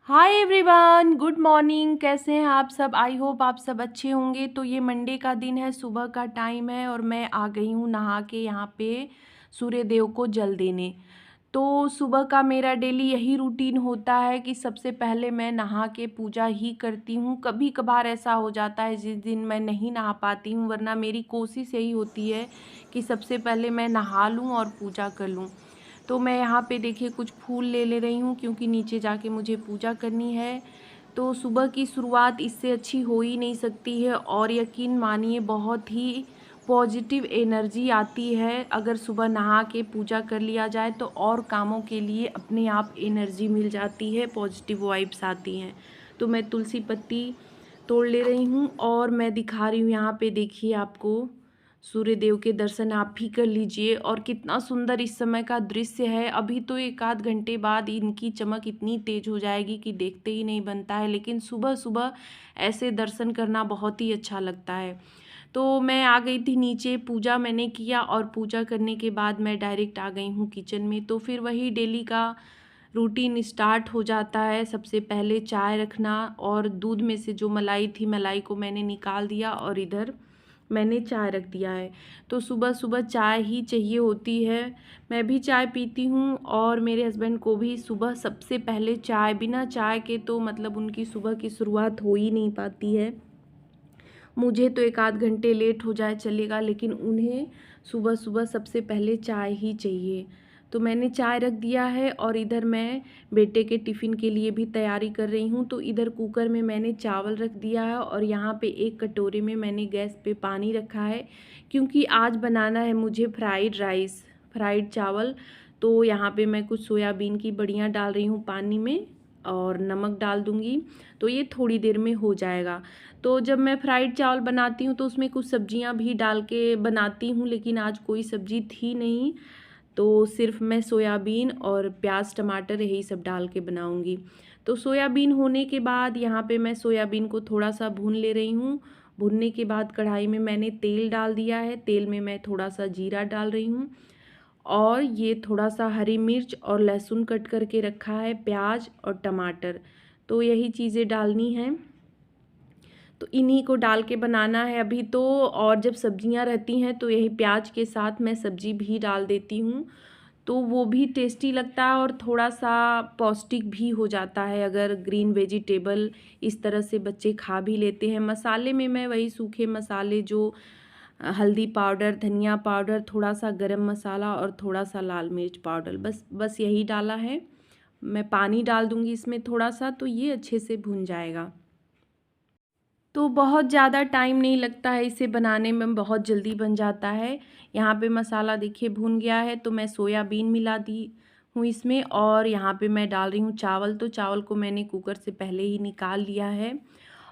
Hi everyone, good morning. कैसे हैं आप सब? आई होप आप सब अच्छे होंगे। तो ये मंडे का दिन है, सुबह का टाइम है और मैं आ गई हूँ नहा के यहाँ पे सूर्य देव को जल देने। तो सुबह का मेरा डेली यही रूटीन होता है कि सबसे पहले मैं नहा के पूजा ही करती हूँ। कभी कभार ऐसा हो जाता है जिस दिन मैं नहीं नहा पाती हूँ, वरना मेरी कोशिश यही होती है कि सबसे पहले मैं नहा लूँ और पूजा कर लूँ। तो मैं यहाँ पे देखिए कुछ फूल ले रही हूँ क्योंकि नीचे जाके मुझे पूजा करनी है। तो सुबह की शुरुआत इससे अच्छी हो ही नहीं सकती है और यकीन मानिए बहुत ही पॉजिटिव एनर्जी आती है अगर सुबह नहा के पूजा कर लिया जाए तो और कामों के लिए अपने आप एनर्जी मिल जाती है, पॉजिटिव वाइब्स आती हैं। तो मैं तुलसी पत्ती तोड़ ले रही हूँ और मैं दिखा रही हूँ यहाँ पे, देखिए आपको सूर्य देव के दर्शन आप भी कर लीजिए। और कितना सुंदर इस समय का दृश्य है। अभी तो एक आध घंटे बाद इनकी चमक इतनी तेज हो जाएगी कि देखते ही नहीं बनता है, लेकिन सुबह सुबह ऐसे दर्शन करना बहुत ही अच्छा लगता है। तो मैं आ गई थी नीचे, पूजा मैंने किया और पूजा करने के बाद मैं डायरेक्ट आ गई हूँ किचन में। तो फिर वही डेली का रूटीन स्टार्ट हो जाता है। सबसे पहले चाय रखना और दूध में से जो मलाई थी, मलाई को मैंने निकाल दिया और इधर मैंने चाय रख दिया है। तो सुबह सुबह चाय ही चाहिए होती है। मैं भी चाय पीती हूँ और मेरे हस्बैंड को भी सुबह सबसे पहले चाय। बिना चाय के तो मतलब उनकी सुबह की शुरुआत हो ही नहीं पाती है। मुझे तो एक आध घंटे लेट हो जाए चलेगा, लेकिन उन्हें सुबह सुबह सबसे पहले चाय ही चाहिए। तो मैंने चाय रख दिया है और इधर मैं बेटे के टिफ़िन के लिए भी तैयारी कर रही हूँ। तो इधर कुकर में मैंने चावल रख दिया है और यहाँ पे एक कटोरे में मैंने गैस पे पानी रखा है, क्योंकि आज बनाना है मुझे फ्राइड राइस, फ्राइड चावल। तो यहाँ पे मैं कुछ सोयाबीन की बड़ियाँ डाल रही हूँ पानी में और नमक डाल दूँगी, तो ये थोड़ी देर में हो जाएगा। तो जब मैं फ्राइड चावल बनाती हूँ तो उसमें कुछ सब्जियाँ भी डाल के बनाती हूँ, लेकिन आज कोई सब्ज़ी थी नहीं, तो सिर्फ मैं सोयाबीन और प्याज टमाटर यही सब डाल के बनाऊँगी। तो सोयाबीन होने के बाद यहाँ पे मैं सोयाबीन को थोड़ा सा भून ले रही हूँ। भूनने के बाद कढ़ाई में मैंने तेल डाल दिया है। तेल में मैं थोड़ा सा जीरा डाल रही हूँ और ये थोड़ा सा हरी मिर्च और लहसुन कट करके रखा है, प्याज और टमाटर, तो यही चीज़ें डालनी हैं। तो इन्हीं को डाल के बनाना है अभी तो। और जब सब्जियां रहती हैं तो यही प्याज के साथ मैं सब्जी भी डाल देती हूँ, तो वो भी टेस्टी लगता है और थोड़ा सा पौष्टिक भी हो जाता है अगर ग्रीन वेजिटेबल इस तरह से बच्चे खा भी लेते हैं। मसाले में मैं वही सूखे मसाले जो हल्दी पाउडर, धनिया पाउडर, थोड़ा सा गरम मसाला और थोड़ा सा लाल मिर्च पाउडर, बस यही डाला है। मैं पानी डाल दूँगी इसमें थोड़ा सा, तो ये अच्छे से भुन जाएगा। तो बहुत ज़्यादा टाइम नहीं लगता है इसे बनाने में, बहुत जल्दी बन जाता है। यहाँ पे मसाला देखिए भुन गया है, तो मैं सोयाबीन मिला दी हूँ इसमें और यहाँ पे मैं डाल रही हूँ चावल। तो चावल को मैंने कुकर से पहले ही निकाल लिया है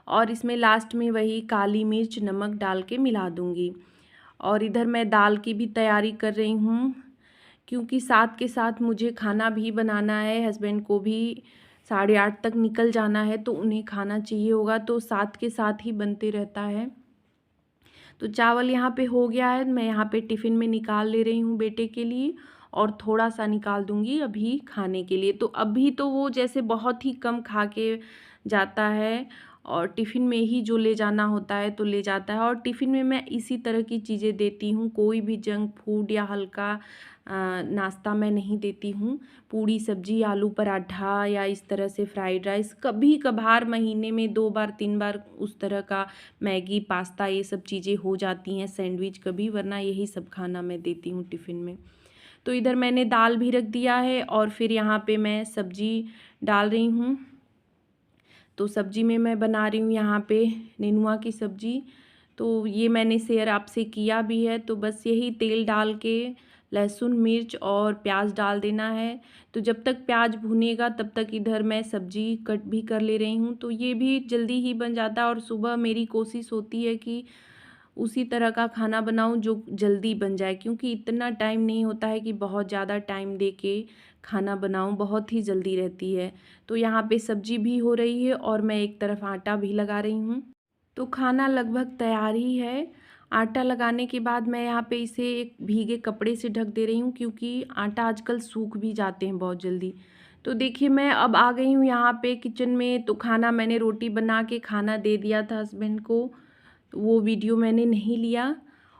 और इसमें लास्ट में वही काली मिर्च, नमक डाल के मिला दूँगी। और इधर मैं दाल की भी तैयारी कर रही हूँ, क्योंकि साथ के साथ मुझे खाना भी बनाना है। हस्बैंड को भी 8:30 तक निकल जाना है, तो उन्हें खाना चाहिए होगा, तो साथ के साथ ही बनते रहता है। तो चावल यहाँ पे हो गया है, मैं यहाँ पे टिफ़िन में निकाल ले रही हूँ बेटे के लिए और थोड़ा सा निकाल दूँगी अभी खाने के लिए। तो अभी तो वो जैसे बहुत ही कम खा के जाता है और टिफ़िन में ही जो ले जाना होता है तो ले जाता है। और टिफ़िन में मैं इसी तरह की चीज़ें देती हूँ, कोई भी जंक फूड या हल्का नाश्ता मैं नहीं देती हूँ। पूड़ी सब्जी, आलू पराठा या इस तरह से फ्राइड राइस, कभी कभार महीने में 2 बार 3 बार उस तरह का मैगी, पास्ता, ये सब चीज़ें हो जाती हैं, सैंडविच कभी, वरना यही सब खाना मैं देती हूँ टिफ़िन में। तो इधर मैंने दाल भी रख दिया है और फिर यहाँ पे मैं सब्ज़ी डाल रही हूँ। तो सब्ज़ी में मैं बना रही हूँ यहाँ पे नेनुआ की सब्ज़ी। तो ये मैंने शेयर आपसे किया भी है। तो बस यही तेल डाल के लहसुन, मिर्च और प्याज डाल देना है। तो जब तक प्याज भुनेगा तब तक इधर मैं सब्ज़ी कट भी कर ले रही हूँ, तो ये भी जल्दी ही बन जाता है। और सुबह मेरी कोशिश होती है कि उसी तरह का खाना बनाऊँ जो जल्दी बन जाए, क्योंकि इतना टाइम नहीं होता है कि बहुत ज़्यादा टाइम दे के खाना बनाऊँ, बहुत ही जल्दी रहती है। तो यहाँ पे सब्ज़ी भी हो रही है और मैं एक तरफ आटा भी लगा रही हूँ। तो खाना लगभग तैयार ही है। आटा लगाने के बाद मैं यहाँ पे इसे एक भीगे कपड़े से ढक दे रही हूँ, क्योंकि आटा आजकल सूख भी जाते हैं बहुत जल्दी। तो देखिए मैं अब आ गई हूँ यहाँ पे किचन में। तो खाना मैंने रोटी बना के खाना दे दिया था हस्बैंड को, तो वो वीडियो मैंने नहीं लिया।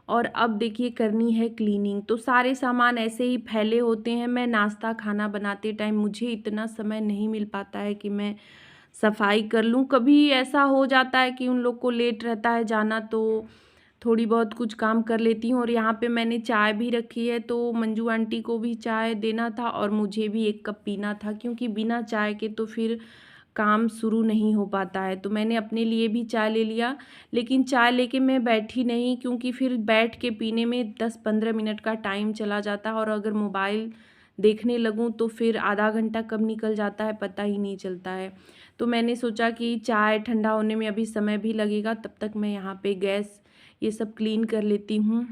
और अब देखिए करनी है क्लीनिंग। तो सारे सामान ऐसे ही फैले होते हैं। मैं नाश्ता खाना बनाते टाइम मुझे इतना समय नहीं मिल पाता है कि मैं सफाई कर लूँ। कभी ऐसा हो जाता है कि उन लोग को लेट रहता है जाना, तो थोड़ी बहुत कुछ काम कर लेती हूँ। और यहाँ पे मैंने चाय भी रखी है, तो मंजू आंटी को भी चाय देना था और मुझे भी 1 कप पीना था, क्योंकि बिना चाय के तो फिर काम शुरू नहीं हो पाता है। तो मैंने अपने लिए भी चाय ले लिया, लेकिन चाय लेके मैं बैठी नहीं, क्योंकि फिर बैठ के पीने में 10-15 मिनट का टाइम चला जाता है, और अगर मोबाइल देखने लगूँ तो फिर आधा घंटा कब निकल जाता है पता ही नहीं चलता है। तो मैंने सोचा कि चाय ठंडा होने में अभी समय भी लगेगा, तब तक मैं यहाँ पे गैस ये सब क्लीन कर लेती हूँ।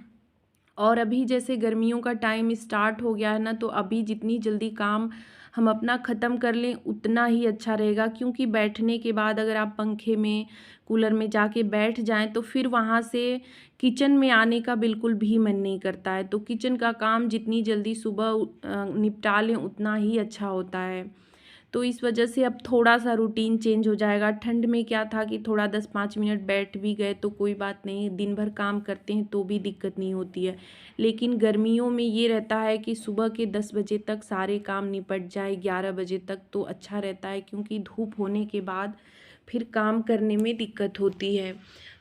और अभी जैसे गर्मियों का टाइम स्टार्ट हो गया है ना, तो अभी जितनी जल्दी काम हम अपना ख़त्म कर लें उतना ही अच्छा रहेगा, क्योंकि बैठने के बाद अगर आप पंखे में कूलर में जाके बैठ जाएं तो फिर वहाँ से किचन में आने का बिल्कुल भी मन नहीं करता है। तो किचन का काम जितनी जल्दी सुबह निपटा लें उतना ही अच्छा होता है। तो इस वजह से अब थोड़ा-सा रूटीन चेंज हो जाएगा। ठंड में क्या था कि थोड़ा 10-5 मिनट बैठ भी गए तो कोई बात नहीं, दिन भर काम करते हैं तो भी दिक्कत नहीं होती है। लेकिन गर्मियों में ये रहता है कि सुबह के 10 बजे तक सारे काम निपट जाए, 11 बजे तक तो अच्छा रहता है, क्योंकि धूप होने के बाद फिर काम करने में दिक्कत होती है।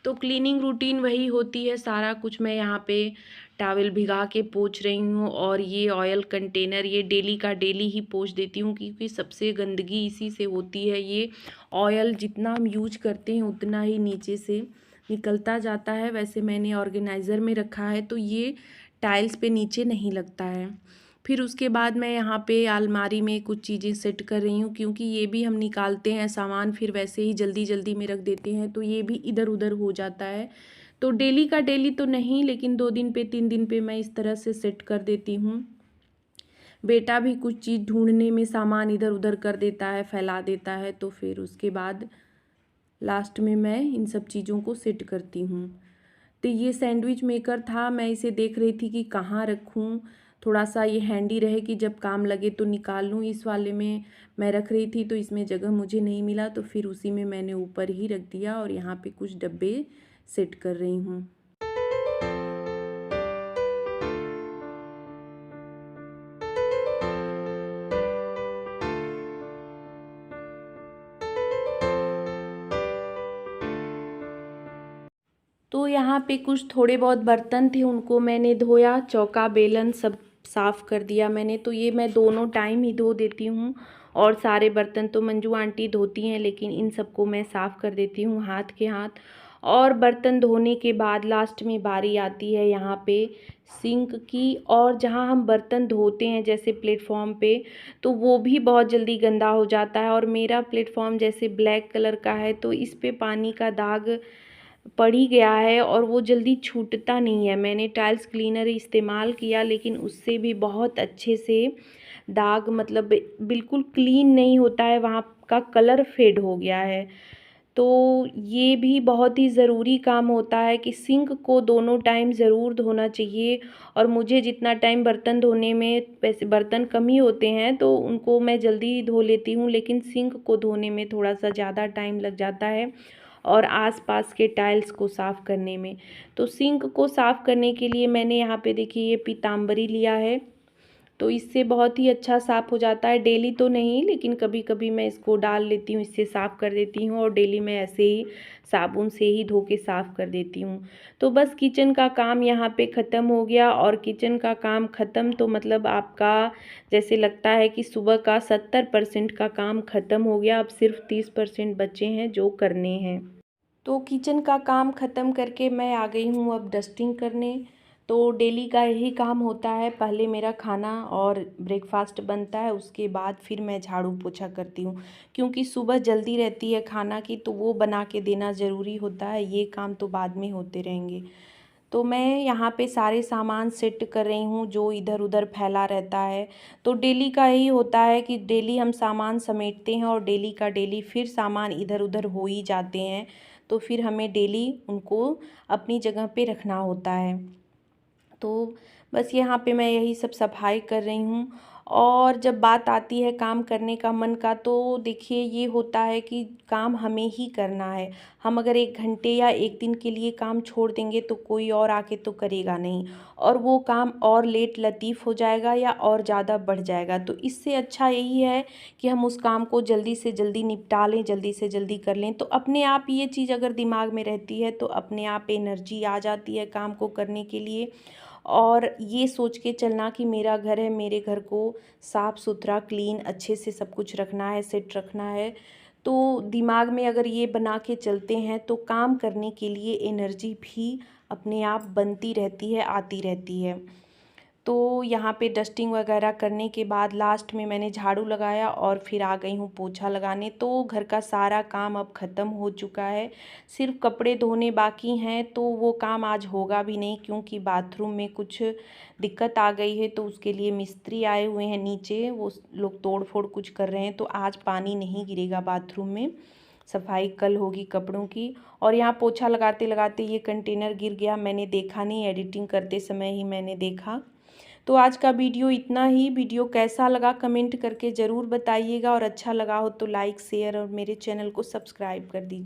तो क्लीनिंग रूटीन वही होती है, सारा कुछ मैं यहाँ पे टॉवल भिगा के पोंछ रही हूँ। और ये ऑयल कंटेनर ये डेली का डेली ही पोंछ देती हूँ, क्योंकि सबसे गंदगी इसी से होती है। ये ऑयल जितना हम यूज करते हैं उतना ही नीचे से निकलता जाता है। वैसे मैंने ऑर्गेनाइज़र में रखा है तो ये टाइल्स पे नीचे नहीं लगता है। फिर उसके बाद मैं यहाँ पे अलमारी में कुछ चीज़ें सेट कर रही हूँ, क्योंकि ये भी हम निकालते हैं सामान फिर वैसे ही जल्दी जल्दी में रख देते हैं, तो ये भी इधर उधर हो जाता है। तो डेली का डेली तो नहीं, लेकिन 2 दिन पे 3 दिन पे मैं इस तरह से सेट कर देती हूँ। बेटा भी कुछ चीज़ ढूंढने में सामान इधर उधर कर देता है, फैला देता है, तो फिर उसके बाद लास्ट में मैं इन सब चीज़ों को सेट करती हूँ। तो ये सैंडविच मेकर था, मैं इसे देख रही थी कि कहाँ रखूँ, थोड़ा सा ये हैंडी रहे कि जब काम लगे तो निकाल लूँ। इस वाले में मैं रख रही थी तो इसमें जगह मुझे नहीं मिला, तो फिर उसी में मैंने ऊपर ही रख दिया और यहाँ पे कुछ डब्बे सेट कर रही हूँ। तो यहाँ पे कुछ थोड़े बहुत बर्तन थे, उनको मैंने धोया, चौका बेलन सब साफ़ कर दिया मैंने। तो ये मैं दोनों टाइम ही धो देती हूँ, और सारे बर्तन तो मंजू आंटी धोती हैं, लेकिन इन सबको मैं साफ़ कर देती हूँ हाथ के हाथ। और बर्तन धोने के बाद लास्ट में बारी आती है यहाँ पे सिंक की, और जहाँ हम बर्तन धोते हैं जैसे प्लेटफॉर्म पे, तो वो भी बहुत जल्दी गंदा हो जाता है। और मेरा प्लेटफॉर्म जैसे ब्लैक कलर का है, तो इस पे पानी का दाग पड़ ही गया है और वो जल्दी छूटता नहीं है। मैंने टाइल्स क्लीनर इस्तेमाल किया, लेकिन उससे भी बहुत अच्छे से दाग मतलब बिल्कुल क्लीन नहीं होता है, वहाँ का कलर फेड हो गया है। तो ये भी बहुत ही ज़रूरी काम होता है कि सिंक को दोनों टाइम ज़रूर धोना चाहिए। और मुझे जितना टाइम बर्तन धोने में, वैसे बर्तन कम ही होते हैं तो उनको मैं जल्दी धो लेती हूँ, लेकिन सिंक को धोने में थोड़ा सा ज़्यादा टाइम लग जाता है, और आसपास के टाइल्स को साफ़ करने में। तो सिंक को साफ़ करने के लिए मैंने यहाँ पे देखिए ये पीताम्बरी लिया है, तो इससे बहुत ही अच्छा साफ़ हो जाता है। डेली तो नहीं, लेकिन कभी कभी मैं इसको डाल लेती हूँ, इससे साफ़ कर देती हूँ, और डेली मैं ऐसे ही साबुन से ही धो के साफ़ कर देती हूँ। तो बस किचन का काम यहाँ पे ख़त्म हो गया। और किचन का काम ख़त्म तो मतलब आपका जैसे लगता है कि सुबह का 70% का काम ख़त्म हो गया, अब सिर्फ 30% बचे हैं जो करने हैं। तो किचन का काम ख़त्म करके मैं आ गई हूँ अब डस्टिंग करने। तो डेली का यही काम होता है, पहले मेरा खाना और ब्रेकफास्ट बनता है, उसके बाद फिर मैं झाड़ू पोछा करती हूँ, क्योंकि सुबह जल्दी रहती है खाना की, तो वो बना के देना ज़रूरी होता है, ये काम तो बाद में होते रहेंगे। तो मैं यहाँ पे सारे सामान सेट कर रही हूँ जो इधर उधर फैला रहता है। तो डेली का यही होता है कि डेली हम सामान समेटते हैं, और डेली का डेली फिर सामान इधर उधर हो ही जाते हैं, तो फिर हमें डेली उनको अपनी जगह पे रखना होता है। तो बस यहाँ पे मैं यही सब सफाई कर रही हूँ। और जब बात आती है काम करने का मन का, तो देखिए ये होता है कि काम हमें ही करना है। हम अगर 1 घंटे या 1 दिन के लिए काम छोड़ देंगे तो कोई और आके तो करेगा नहीं, और वो काम और लेट लतीफ़ हो जाएगा या और ज़्यादा बढ़ जाएगा। तो इससे अच्छा यही है कि हम उस काम को जल्दी से जल्दी निपटा लें, जल्दी से जल्दी कर लें। तो अपने आप ये चीज़ अगर दिमाग में रहती है तो अपने आप एनर्जी आ जाती है काम को करने के लिए। और ये सोच के चलना कि मेरा घर है, मेरे घर को साफ़ सुथरा क्लीन अच्छे से सब कुछ रखना है, सेट रखना है। तो दिमाग में अगर ये बना के चलते हैं तो काम करने के लिए एनर्जी भी अपने आप बनती रहती है, आती रहती है। तो यहाँ पे डस्टिंग वगैरह करने के बाद लास्ट में मैंने झाड़ू लगाया और फिर आ गई हूँ पोछा लगाने। तो घर का सारा काम अब ख़त्म हो चुका है, सिर्फ कपड़े धोने बाकी हैं। तो वो काम आज होगा भी नहीं क्योंकि बाथरूम में कुछ दिक्कत आ गई है, तो उसके लिए मिस्त्री आए हुए हैं नीचे, वो लोग तोड़ फोड़ कुछ कर रहे हैं। तो आज पानी नहीं गिरेगा बाथरूम में, सफाई कल होगी कपड़ों की। और यहाँ पोछा लगाते लगाते ये कंटेनर गिर गया, मैंने देखा नहीं, एडिटिंग करते समय ही मैंने देखा। तो आज का वीडियो इतना ही। वीडियो कैसा लगा कमेंट करके ज़रूर बताइएगा, और अच्छा लगा हो तो लाइक शेयर और मेरे चैनल को सब्सक्राइब कर दीजिए।